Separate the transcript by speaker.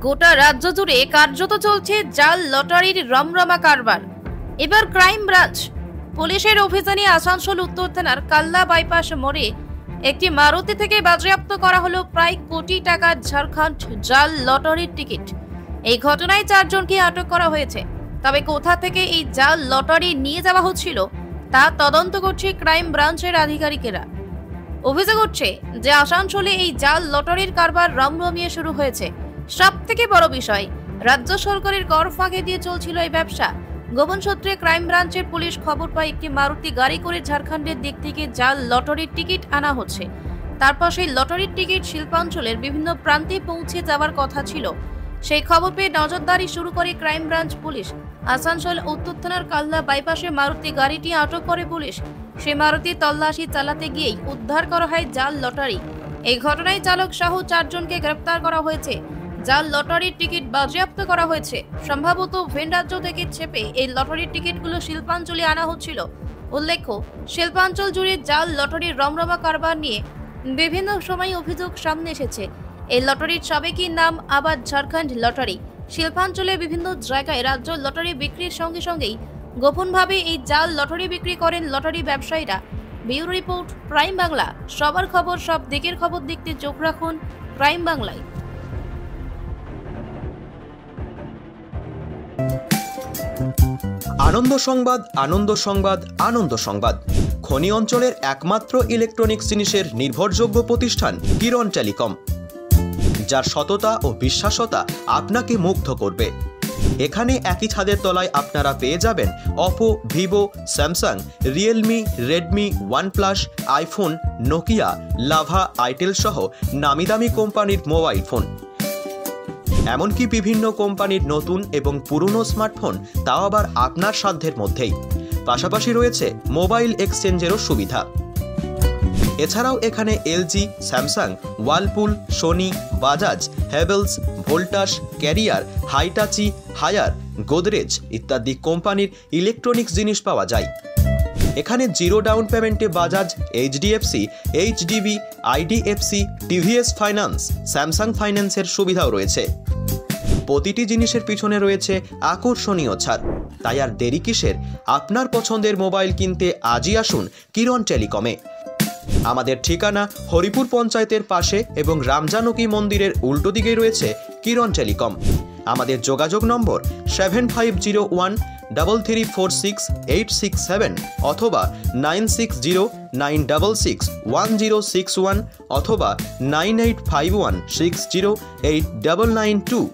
Speaker 1: গোটা রাজ্য জুড়ে কার্যত চলছে জাল লটারির রমরমা কারবার। এবার ক্রাইম ব্রাঞ্চ পুলিশের অভিযানে আসানসোল উত্তর থানার কাল্লা বাইপাস মোড়ে একটি মারুতি থেকে বাজেয়াপ্ত করা হলো প্রায় কোটি টাকার ঝাড়খণ্ড জাল লটারির টিকিট। এই ঘটনায় 4 জনকে আটক করা হয়েছে। তবে কোথা থেকে এই জাল লটারি নিয়ে যাওয়া হচ্ছিল তা তদন্ত করছে ক্রাইম ব্রাঞ্চের আধিকারিকেরা। অভিযোগ উঠছে যে আসানসোলে এই জাল লটারির কারবার রমরমিয়ে শুরু হয়েছে। সবথেকে বড় বিষয়, রাজ্য সরকারের কর ফাঁকি দিয়ে চলছিল এই ব্যবসা। গোপন সূত্রে ক্রাইম ব্রাঞ্চের পুলিশ খবর পায় একটি মারুতি গাড়ি করে ঝাড়খণ্ডের দিক থেকে জাল লটারির টিকিট আনা হচ্ছে। তারপর সেই লটারির টিকিট শিল্পাঞ্চলের বিভিন্ন প্রান্তে পৌঁছে যাওয়ার কথা ছিল। সেই খবর পেয়ে নজরদারি শুরু করে ক্রাইম ব্রাঞ্চ পুলিশ। আসানসোল উত্তর থানার কাল্লা বাইপাসে মারুতি গাড়িটি আটক করে পুলিশ। সেই মারুতি তল্লাশি চালাতে গিয়েই উদ্ধার করা হয় জাল লটারি। এই ঘটনায় চালক সহ 4 জনকে গ্রেফতার করা হয়েছে। জাল লটারির টিকিট বাজেয়াপ্ত করা হয়েছে। সম্ভবত ভিন রাজ্য থেকে চেপে এই লটারির টিকিটগুলো শিল্পাঞ্চলে আনা হচ্ছিল। উল্লেখ্য, শিল্পাঞ্চল জুড়ে জাল লটারির রমরমা কারবার নিয়ে বিভিন্ন সময় অভিযোগ সামনে এসেছে। এই লটারির সাবেকি নাম আবার ঝাড়খণ্ড লটারি। শিল্পাঞ্চলে বিভিন্ন জায়গায় রাজ্য লটারি বিক্রির সঙ্গে সঙ্গেই গোপনভাবে এই জাল লটারি বিক্রি করেন লটারি ব্যবসায়ীরা। Bureau report, prime Bangla. সবার খবর, সব দিকের খবর দেখতে চোখ রাখুন প্রাইম বাংলায়।
Speaker 2: আনন্দ সংবাদ, আনন্দ সংবাদ, আনন্দ সংবাদ। খনি অঞ্চলের একমাত্র ইলেকট্রনিক্স জিনিসের নির্ভরযোগ্য প্রতিষ্ঠান কিরণ টেলিকম, যার সততা ও বিশ্বাসতা আপনাকে মুগ্ধ করবে। এখানে একই ছাদের তলায় আপনারা পেয়ে যাবেন Oppo, Vivo, Samsung, Realme, Redmi, OnePlus, iPhone, Nokia, lava, itel সহ নামিদামি কোম্পানির মোবাইল ফোন। এমনকি বিভিন্ন কোম্পানির নতুন এবং পুরনো স্মার্টফোন, তাও আবার আপনার সাধ্যের মধ্যেই। পাশাপাশি রয়েছে মোবাইল এক্সচেঞ্জেরও সুবিধা। এছাড়াও এখানে LG, Samsung, Whirlpool, Sony, Bajaj, Havells, Voltas, Carrier, Hitachi, Haier, Godrej ইত্যাদি কোম্পানির ইলেকট্রনিক্স জিনিস পাওয়া যায়। এখানে জিরো ডাউন পেমেন্টে Bajaj, HDFC, HDB, IDFC, TVS finance, Samsung ফাইন্যান্সের সুবিধাও রয়েছে। প্রতিটি জিনিসের পিছনে রয়েছে আকর্ষণীয় ছাড়। তাই আর দেরি কিসের? আপনার পছন্দের মোবাইল কিনতে আজই আসুন কিরণ টেলিকমে। আমাদের ঠিকানা হরিপুর পঞ্চায়েতের পাশে এবং রামজানকী মন্দিরের উল্টো দিকেই রয়েছে কিরণ টেলিকম। আমাদের যোগাযোগ নম্বর 750133468667 অথবা 9609661061 অথবা 9851608992।